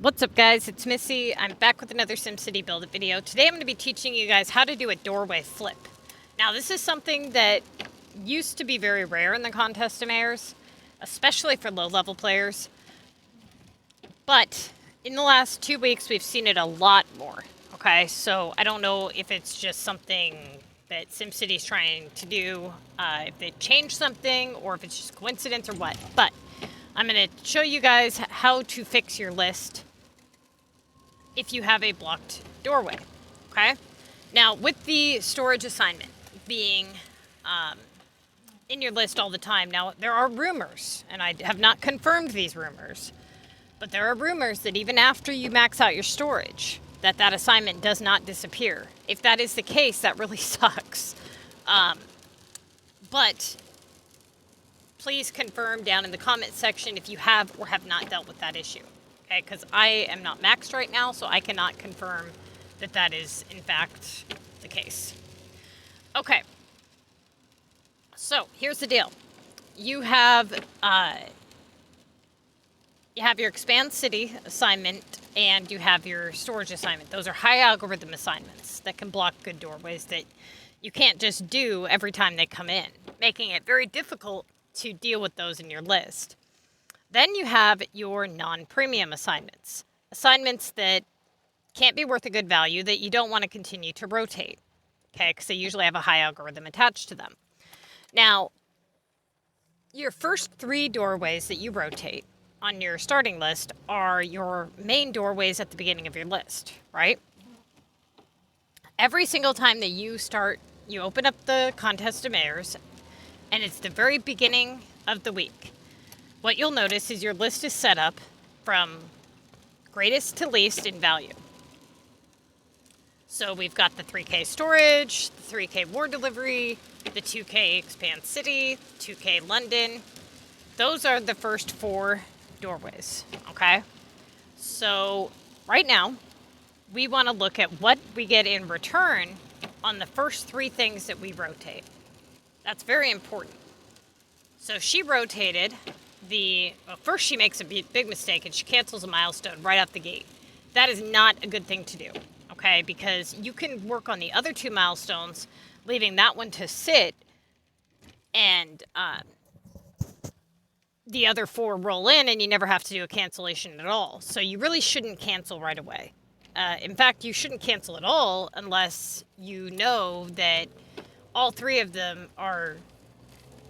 What's up, guys? It's Missy. I'm back with another SimCity Build It video. Today I'm going to be teaching you guys how to do a doorway flip. Now, this is something that used to be very rare in the contest emares, especially for low-level players. But in the last 2 weeks, we've seen it a lot more. Okay, so I don't know if it's just something that SimCity's trying to do, if they changed something, or if it's just coincidence or what. But I'm going to show you guys how to fix your list if you have a blocked doorway, okay? Now, with the storage assignment being in your list all the time, now there are rumors, and I have not confirmed these rumors, but there are rumors that even after you max out your storage, that assignment does not disappear. If that is the case, that really sucks. But please confirm down in the comment section if you have or have not dealt with that issue. Okay, because I am not maxed right now, so I cannot confirm that that is in fact the case. Okay, so here's the deal. You have your Expand City assignment and you have your storage assignment. Those are high algorithm assignments that can block good doorways that you can't just do every time they come in, making it very difficult to deal with those in your list. Then you have your non-premium assignments. Assignments that can't be worth a good value that you don't want to continue to rotate. Okay, because they usually have a high algorithm attached to them. Now, your first 3 doorways that you rotate on your starting list are your main doorways at the beginning of your list, right? Every single time that you open up the contest emares, and it's the very beginning of the week, what you'll notice is your list is set up from greatest to least in value. So we've got the 3K storage, the 3K war delivery, the 2K expand city, 2K London. Those are the first 4 doorways, okay? So right now, we want to look at what we get in return on the first 3 things that we rotate. That's very important. So she rotated first she makes a big mistake and she cancels a milestone right out the gate. That is not a good thing to do, okay? Because you can work on the other 2 milestones, leaving that one to sit, and the other 4 roll in, and you never have to do a cancellation at all. So you really shouldn't cancel right away. In fact, you shouldn't cancel at all unless you know that all 3 of them are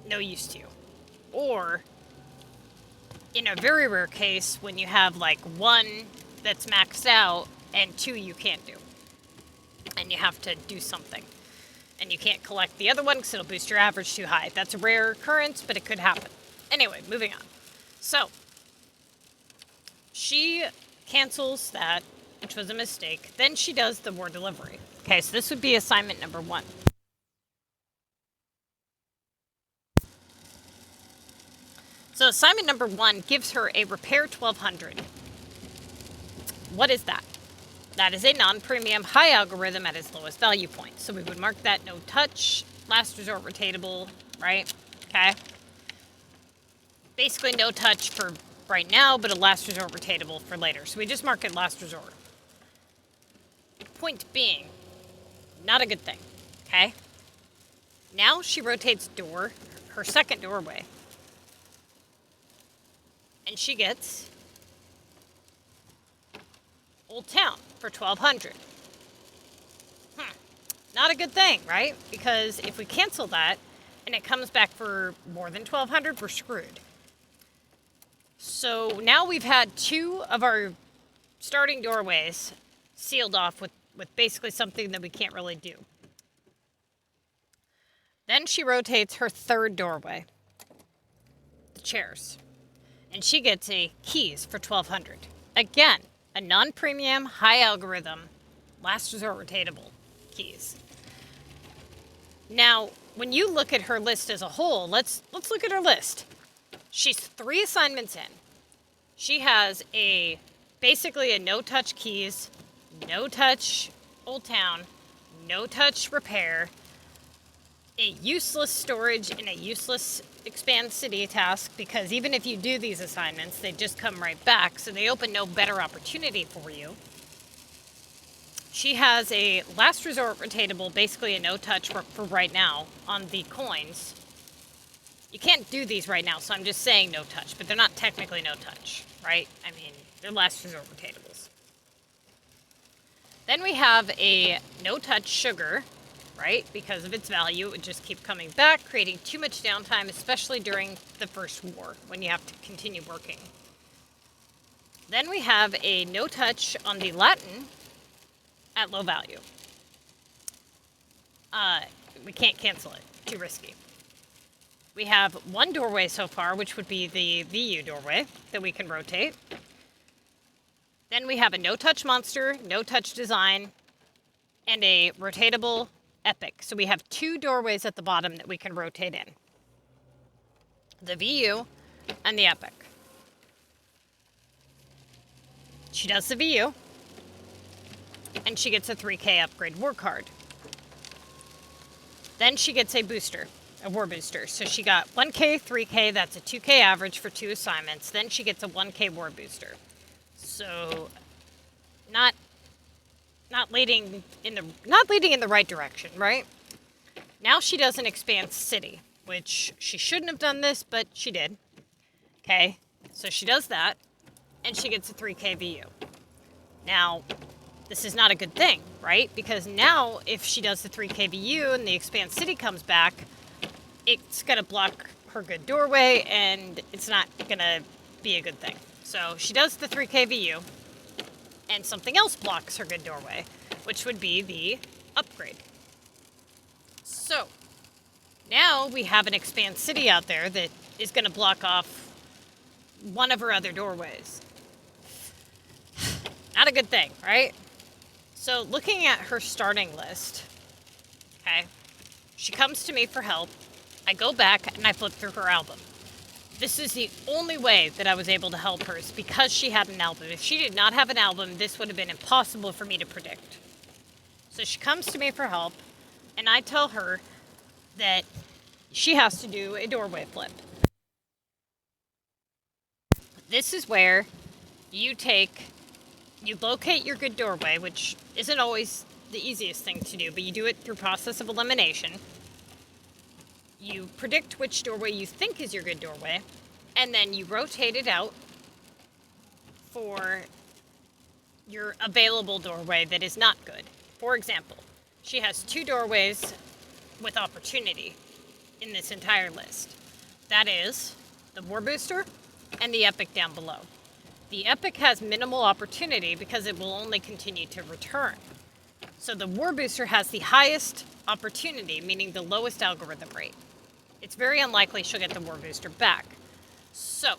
no use to you. Or in a very rare case, when you have like 1 that's maxed out and 2 you can't do. And you have to do something. And you can't collect the other one because it'll boost your average too high. That's a rare occurrence, but it could happen. Anyway, moving on. So, she cancels that, which was a mistake. Then she does the war delivery. Okay, so this would be assignment number 1. So assignment number 1 gives her a repair 1200. What is that? That is a non-premium high algorithm at its lowest value point. So we would mark that no touch, last resort rotatable, right? Okay. Basically no touch for right now, but a last resort rotatable for later. So we just mark it last resort. Point being, not a good thing, okay? Now she rotates her second doorway. And she gets Old Town for 1200. Not a good thing, right? Because if we cancel that and it comes back for more than 1200, we're screwed. So now we've had 2 of our starting doorways sealed off with basically something that we can't really do. Then she rotates her 3rd doorway, the chairs. And she gets a keys for 1200. Again, a non-premium, high algorithm, last resort rotatable keys. Now, when you look at her list as a whole, let's look at her list. She's 3 assignments in. She has basically a no-touch keys, no-touch Old Town, no-touch repair, a useless storage and a useless expand city task, because even if you do these assignments, they just come right back, so they open no better opportunity for you. She has a last resort rotatable, basically a no-touch for right now on the coins. You can't do these right now, so I'm just saying no-touch, but they're not technically no-touch, right? I mean, they're last resort rotatables. Then we have a no-touch sugar, right? Because of its value, it would just keep coming back, creating too much downtime, especially during the first war, when you have to continue working. Then we have a no-touch on the Latin at low value. We can't cancel it. Too risky. We have one doorway so far, which would be the VU doorway that we can rotate. Then we have a no-touch monster, no-touch design, and a rotatable epic. So we have two doorways at the bottom that we can rotate in. The VU and the epic. She does the VU, and she gets a 3K upgrade war card. Then she gets a booster, a war booster. So she got 1K, 3K, that's a 2K average for 2 assignments. Then she gets a 1K war booster. So not leading in the right direction, right? Now she does an expand city, which she shouldn't have done this, but she did. Okay, so she does that, and she gets a 3K VU. Now, this is not a good thing, right? Because now, if she does the 3K VU and the expand city comes back, it's gonna block her good doorway, and it's not gonna be a good thing. So she does the 3K VU, and something else blocks her good doorway, which would be the upgrade. So now we have an expand city out there that is going to block off one of her other doorways. Not a good thing, right? So looking at her starting list, okay, she comes to me for help. I go back and I flip through her album. This is the only way that I was able to help her, is because she had an album. If she did not have an album, this would have been impossible for me to predict. So she comes to me for help, and I tell her that she has to do a doorway flip. This is where you locate your good doorway, which isn't always the easiest thing to do, but you do it through process of elimination. You predict which doorway you think is your good doorway, and then you rotate it out for your available doorway that is not good. For example, she has 2 doorways with opportunity in this entire list. That is the War Booster and the Epic down below. The Epic has minimal opportunity because it will only continue to return. So the War Booster has the highest opportunity, meaning the lowest algorithm rate. It's very unlikely she'll get the War Booster back. So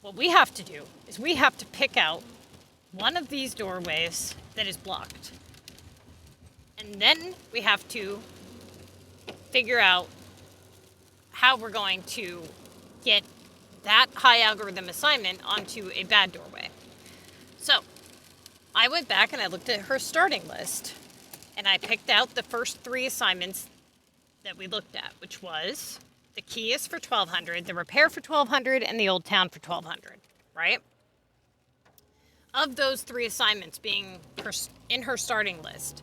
what we have to do is we have to pick out one of these doorways that is blocked. And then we have to figure out how we're going to get that high algorithm assignment onto a bad doorway. So I went back and I looked at her starting list, and I picked out the first 3 assignments that we looked at, which was the key is for 1200, the repair for 1200, and the old town for 1200, right? Of those 3 assignments being in her starting list,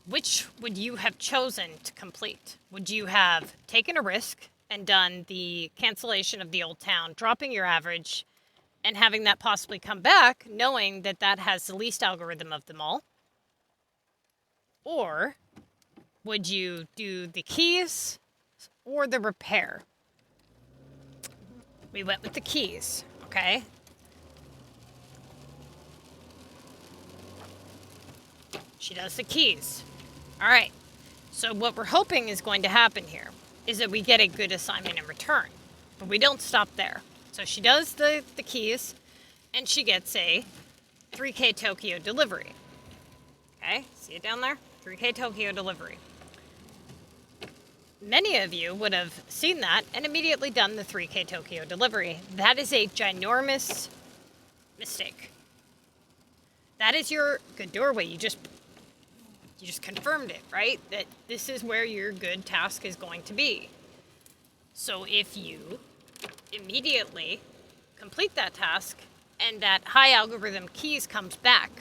which would you have chosen to complete? Would you have taken a risk and done the cancellation of the old town, dropping your average, and having that possibly come back, knowing that that has the least algorithm of them all? Or would you do the keys or the repair? We went with the keys, okay? She does the keys. All right, so what we're hoping is going to happen here is that we get a good assignment in return, but we don't stop there. So she does the keys, and she gets a 3K Tokyo delivery. Okay, see it down there? 3K Tokyo delivery. Many of you would have seen that and immediately done the 3K Tokyo delivery. That is a ginormous mistake. That is your good doorway. You You just confirmed it, right? That this is where your good task is going to be. So if you immediately complete that task and that high algorithm keys comes back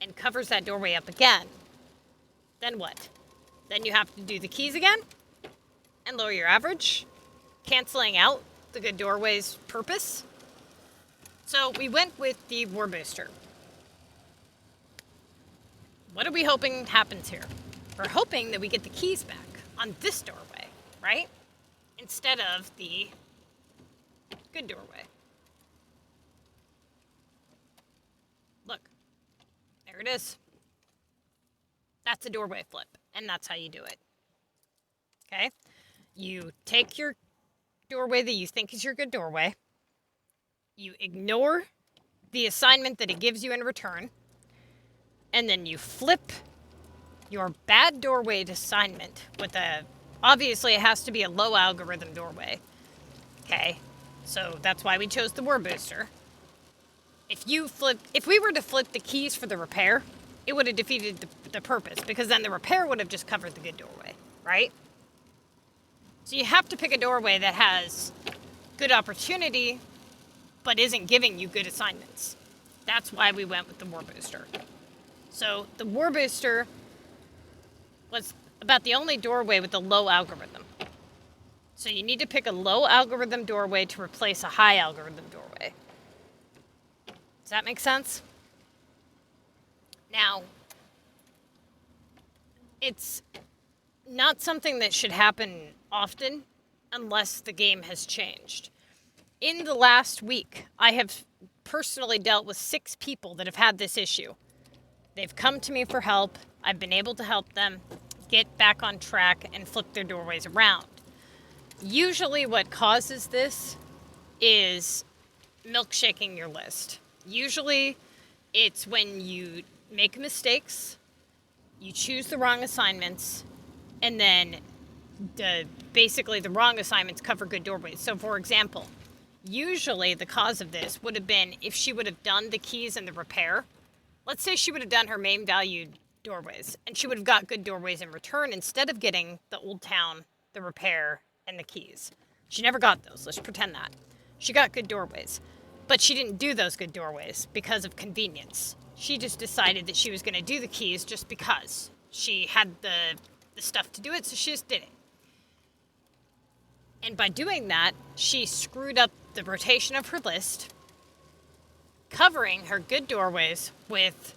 and covers that doorway up again, then what? Then you have to do the keys again and lower your average, canceling out the good doorway's purpose. So we went with the war booster. What are we hoping happens here? We're hoping that we get the keys back on this doorway, right? Instead of the good doorway. Look, there it is. That's a doorway flip, and that's how you do it. Okay? You take your doorway that you think is your good doorway. You ignore the assignment that it gives you in return. And then you flip your bad doorway assignment with obviously it has to be a low algorithm doorway. Okay, so that's why we chose the war booster. If we were to flip the keys for the repair, it would have defeated the purpose, because then the repair would have just covered the good doorway, right? So you have to pick a doorway that has good opportunity, but isn't giving you good assignments. That's why we went with the war booster. So the war booster was about the only doorway with a low algorithm. So you need to pick a low algorithm doorway to replace a high algorithm doorway. Does that make sense? Now, it's not something that should happen often unless the game has changed. In the last week, I have personally dealt with 6 people that have had this issue. They've come to me for help. I've been able to help them get back on track and flip their doorways around. Usually what causes this is milkshaking your list. Usually it's when you make mistakes, you choose the wrong assignments, and then basically the wrong assignments cover good doorways. So for example, usually the cause of this would have been if she would have done the keys and the repair. Let's say she would have done her main valued doorways, and she would have got good doorways in return instead of getting the old town, the repair, and the keys. She never got those. Let's pretend that. She got good doorways, but she didn't do those good doorways because of convenience. She just decided that she was going to do the keys just because. She had the stuff to do it, so she just did it. And by doing that, she screwed up the rotation of her list, covering her good doorways with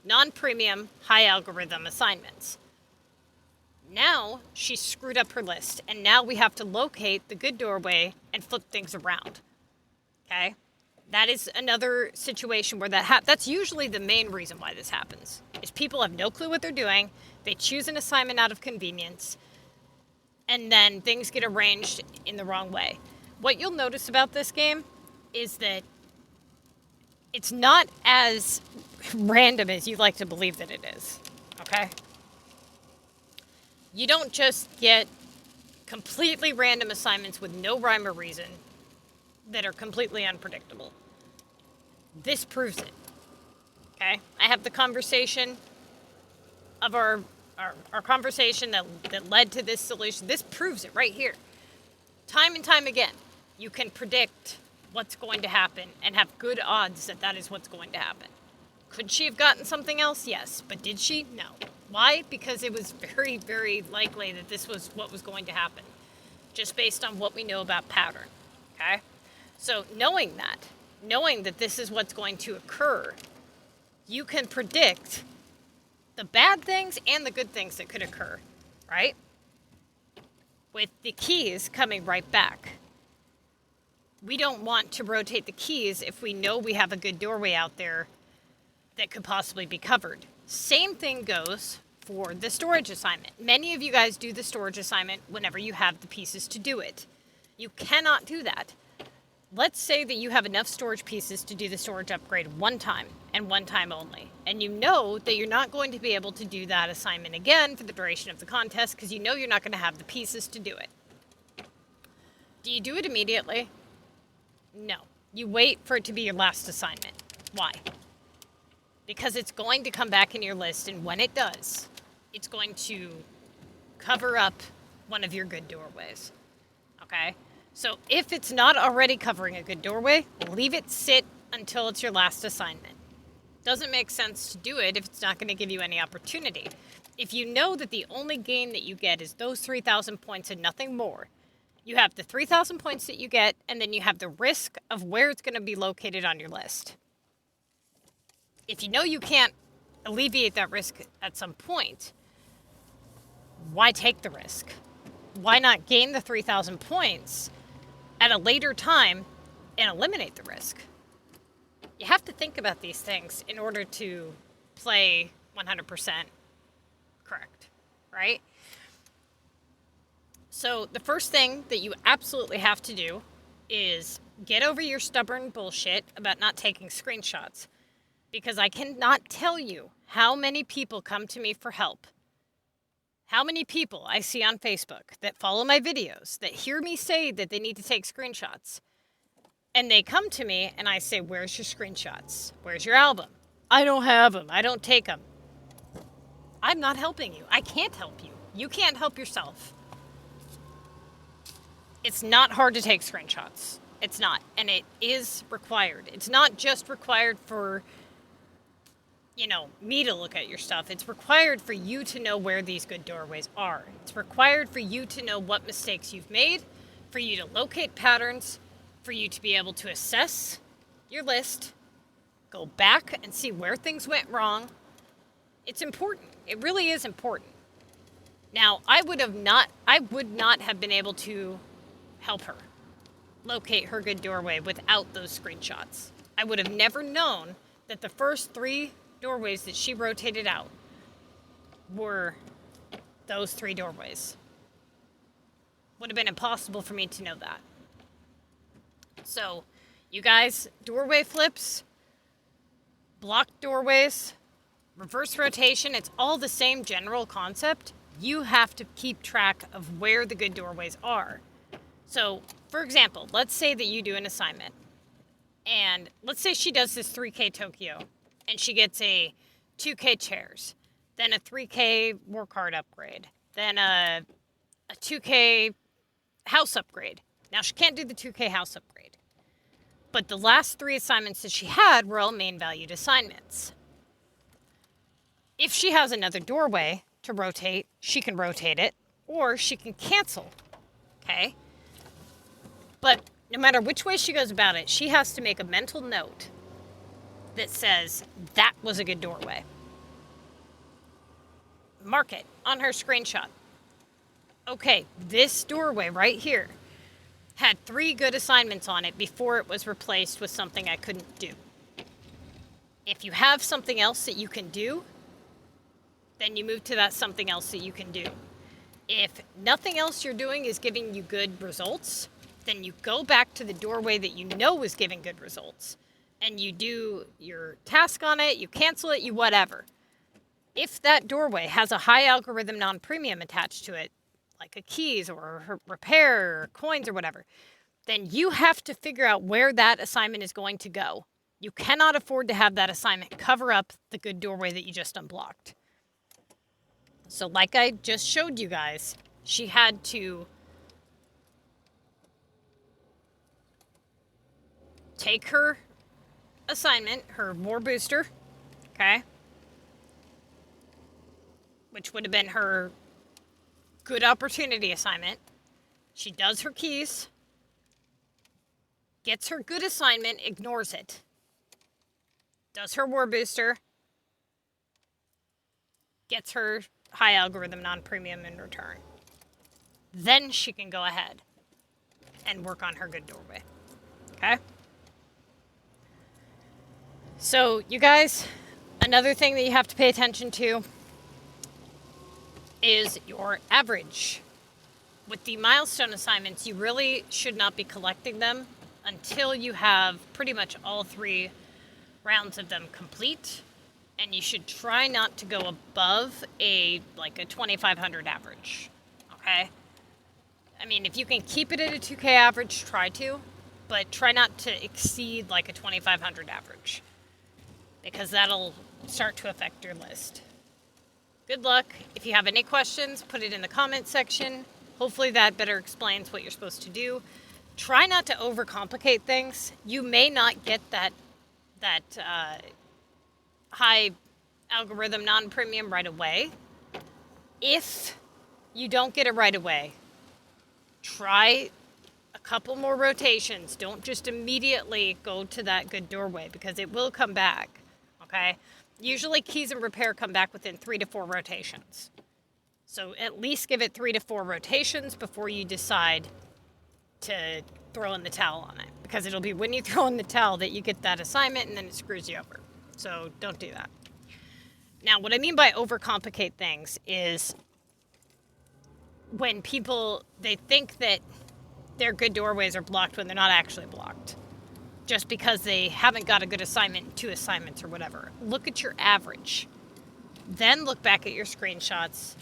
non-premium, high algorithm assignments. Now she screwed up her list, and now we have to locate the good doorway and flip things around. Okay? That is another situation where that's usually the main reason why this happens, is people have no clue what they're doing, they choose an assignment out of convenience, and then things get arranged in the wrong way. What you'll notice about this game is that it's not as random as you'd like to believe that it is, okay? You don't just get completely random assignments with no rhyme or reason that are completely unpredictable. This proves it, okay? I have the conversation of our conversation that led to this solution. This proves it right here. Time and time again, you can predict what's going to happen and have good odds that that is what's going to happen. Could she have gotten something else? Yes. But did she? No. Why? Because it was very, very likely that this was what was going to happen, just based on what we know about pattern. Okay? So knowing that this is what's going to occur, you can predict the bad things and the good things that could occur, right? With the keys coming right back. We don't want to rotate the keys if we know we have a good doorway out there that could possibly be covered. Same thing goes for the storage assignment. Many of you guys do the storage assignment whenever you have the pieces to do it. You cannot do that. Let's say that you have enough storage pieces to do the storage upgrade one time and one time only. And you know that you're not going to be able to do that assignment again for the duration of the contest because you know you're not going to have the pieces to do it. Do you do it immediately? No. You wait for it to be your last assignment. Why? because it's going to come back in your list, and when it does, it's going to cover up one of your good doorways. Okay? So if it's not already covering a good doorway, leave it sit until it's your last assignment. Doesn't make sense to do it if it's not going to give you any opportunity. If you know that the only gain that you get is those 3,000 points and nothing more, you have the 3,000 points that you get, and then you have the risk of where it's going to be located on your list. If you know you can't alleviate that risk at some point, why take the risk? Why not gain the 3,000 points at a later time and eliminate the risk? You have to think about these things in order to play 100% correct, right? So the first thing that you absolutely have to do is get over your stubborn bullshit about not taking screenshots, because I cannot tell you how many people come to me for help. How many people I see on Facebook that follow my videos, that hear me say that they need to take screenshots. And they come to me and I say, where's your screenshots? Where's your album? I don't have them. I don't take them. I'm not helping you. I can't help you. You can't help yourself. It's not hard to take screenshots. It's not. And it is required. It's not just required for, me to look at your stuff. It's required for you to know where these good doorways are. It's required for you to know what mistakes you've made, for you to locate patterns, for you to be able to assess your list, go back and see where things went wrong. It's important. It really is important. Now, I would not have been able to help her locate her good doorway without those screenshots. I would have never known that the first 3 doorways that she rotated out were those 3 doorways. Would have been impossible for me to know that. So, you guys, doorway flips, blocked doorways, reverse rotation, it's all the same general concept. You have to keep track of where the good doorways are. So, for example, let's say that you do an assignment, and let's say she does this 3K Tokyo, and she gets a 2K chairs, then a 3K war card upgrade, then a 2K house upgrade. Now, she can't do the 2K house upgrade, but the last 3 assignments that she had were all main valued assignments. If she has another doorway to rotate, she can rotate it, or she can cancel, okay? But no matter which way she goes about it, she has to make a mental note that says that was a good doorway. Mark it on her screenshot. Okay, this doorway right here had 3 good assignments on it before it was replaced with something I couldn't do. If you have something else that you can do, then you move to that something else that you can do. If nothing else you're doing is giving you good results, then you go back to the doorway that you know was giving good results, and you do your task on it, you cancel it, you whatever. If that doorway has a high algorithm non-premium attached to it, like a keys or a repair or coins or whatever, then you have to figure out where that assignment is going to go. You cannot afford to have that assignment cover up the good doorway that you just unblocked. So like I just showed you guys, she had to take her assignment, her war booster, okay, which would have been her good opportunity assignment. She does her keys, gets her good assignment, ignores it, does her war booster, gets her high algorithm non-premium in return. Then she can go ahead and work on her good doorway. Okay? So, you guys, another thing that you have to pay attention to is your average. With the milestone assignments, you really should not be collecting them until you have pretty much all 3 rounds of them complete. And you should try not to go above a 2,500 average, okay? I mean, if you can keep it at a 2K average, try to, but try not to exceed like a 2,500 average. because that'll start to affect your list. Good luck. If you have any questions, put it in the comment section. Hopefully that better explains what you're supposed to do. Try not to overcomplicate things. You may not get that high algorithm non-premium right away. If you don't get it right away, try a couple more rotations. Don't just immediately go to that good doorway, because it will come back, okay? Usually keys and repair come back within 3 to 4 rotations. So at least give it 3 to 4 rotations before you decide to throw in the towel on it, because it'll be when you throw in the towel that you get that assignment and then it screws you over. So don't do that. Now, what I mean by overcomplicate things is when people, they think that their good doorways are blocked when they're not actually blocked, just because they haven't got a good assignment in 2 assignments or whatever. Look at your average. Then look back at your screenshots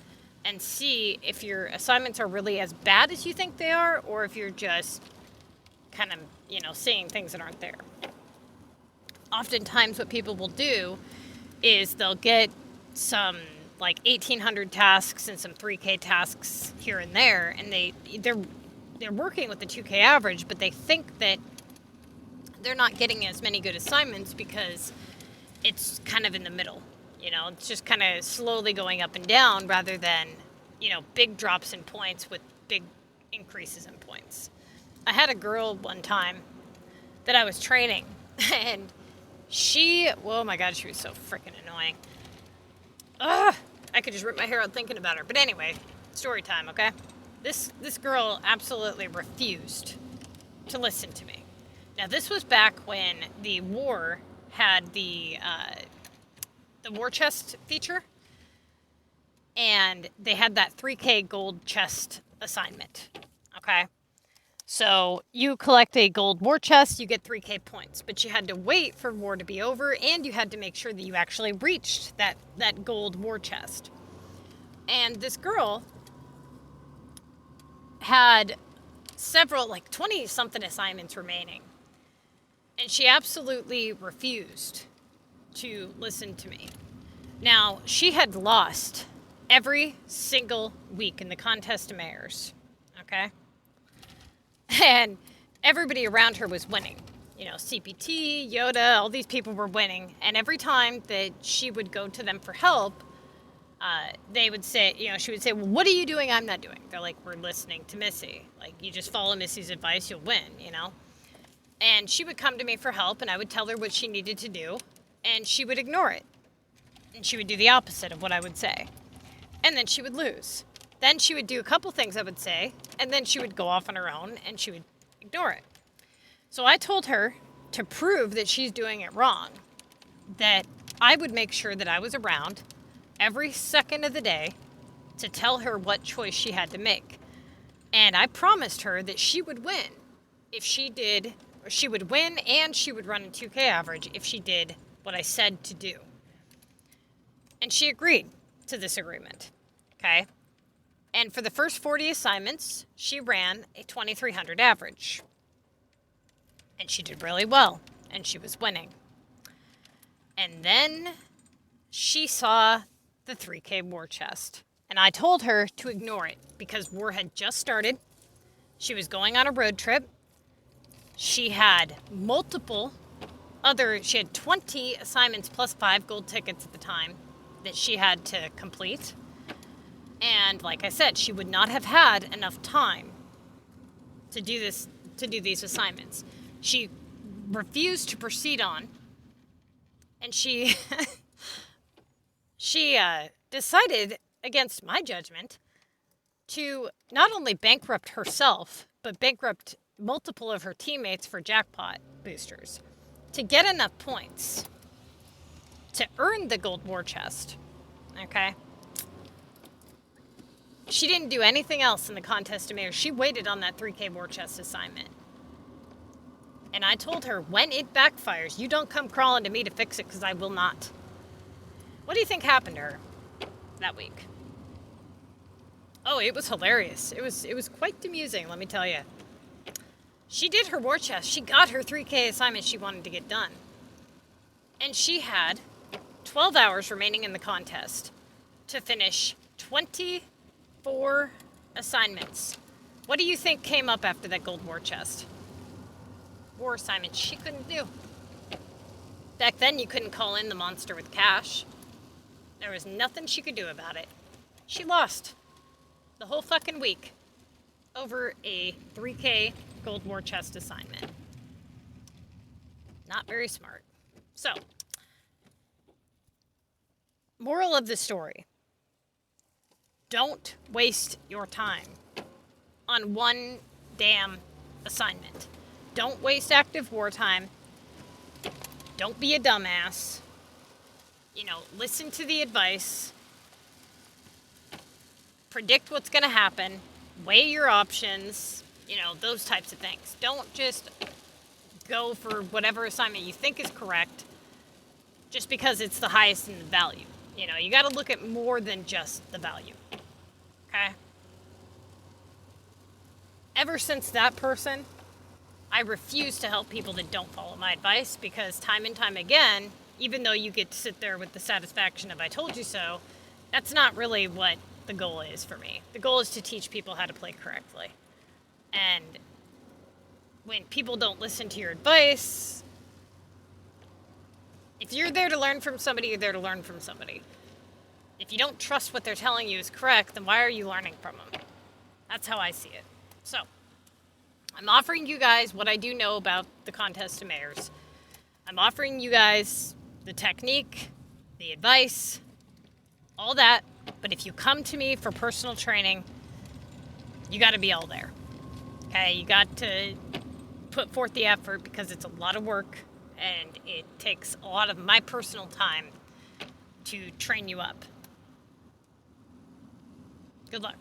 and see if your assignments are really as bad as you think they are, or if you're just kind of, seeing things that aren't there. Oftentimes what people will do is they'll get some like 1,800 tasks and some 3K tasks here and there, and they're working with the 2K average, but they think that they're not getting as many good assignments because it's kind of in the middle. It's just kind of slowly going up and down rather than, big drops in points with big increases in points. I had a girl one time that I was training, and oh my God, she was so freaking annoying. Ugh, I could just rip my hair out thinking about her. But anyway, story time, okay? This girl absolutely refused to listen to me. Now, this was back when the war had the war chest feature, and they had that 3K gold chest assignment, okay? So you collect a gold war chest, you get 3K points, but you had to wait for war to be over, and you had to make sure that you actually reached that gold war chest. And this girl had several, like 20-something assignments remaining, and she absolutely refused to listen to me. Now, she had lost every single week in the contest of mayors, okay? And everybody around her was winning. CPT, Yoda, all these people were winning. And every time that she would go to them for help, they would say, she would say, well, what are you doing I'm not doing? They're like, we're listening to Missy. Like, you just follow Missy's advice, you'll win, And she would come to me for help, and I would tell her what she needed to do, and she would ignore it. And she would do the opposite of what I would say. And then she would lose. Then she would do a couple things I would say, and then she would go off on her own, and she would ignore it. So I told her, to prove that she's doing it wrong, that I would make sure that I was around every second of the day to tell her what choice she had to make. And I promised her that she would win if she did, or she would win and she would run a 2K average if she did what I said to do. And she agreed to this agreement, okay? And for the first 40 assignments, she ran a 2,300 average. And she did really well, and she was winning. And then she saw the 3K war chest. And I told her to ignore it because war had just started. She was going on a road trip. She had she had 20 assignments plus 5 gold tickets at the time that she had to complete. And like I said, she would not have had enough time to do these assignments. She refused to proceed on, and she decided, against my judgment, to not only bankrupt herself, but bankrupt multiple of her teammates for jackpot boosters to get enough points to earn the gold war chest, okay? She didn't do anything else in the contest of mayors. She waited on that 3K war chest assignment. And I told her, when it backfires, you don't come crawling to me to fix it, because I will not. What do you think happened to her that week? Oh, it was hilarious. It was quite amusing, let me tell you. She did her war chest. She got her 3K assignment she wanted to get done. And she had 12 hours remaining in the contest to finish 24 assignments. What do you think came up after that gold war chest? War assignments she couldn't do. Back then, you couldn't call in the monster with cash. There was nothing she could do about it. She lost the whole fucking week over a 3K gold war chest assignment. Not very smart. So, moral of the story. Don't waste your time on one damn assignment. Don't waste active wartime. Don't be a dumbass. You know, listen to the advice. Predict what's going to happen. Weigh your options. You know, those types of things. Don't just go for whatever assignment you think is correct just because it's the highest in the value. You know, you got to look at more than just the value. Okay? Ever since that person, I refuse to help people that don't follow my advice because time and time again, even though you get to sit there with the satisfaction of I told you so, that's not really what the goal is for me. The goal is to teach people how to play correctly. And when people don't listen to your advice, if you're there to learn from somebody, you're there to learn from somebody. If you don't trust what they're telling you is correct, then why are you learning from them? That's how I see it. So, I'm offering you guys what I do know about the contest of mayors. I'm offering you guys the technique, the advice, all that. But if you come to me for personal training, you got to be all there. Okay? You got to put forth the effort because it's a lot of work and it takes a lot of my personal time to train you up. Good luck.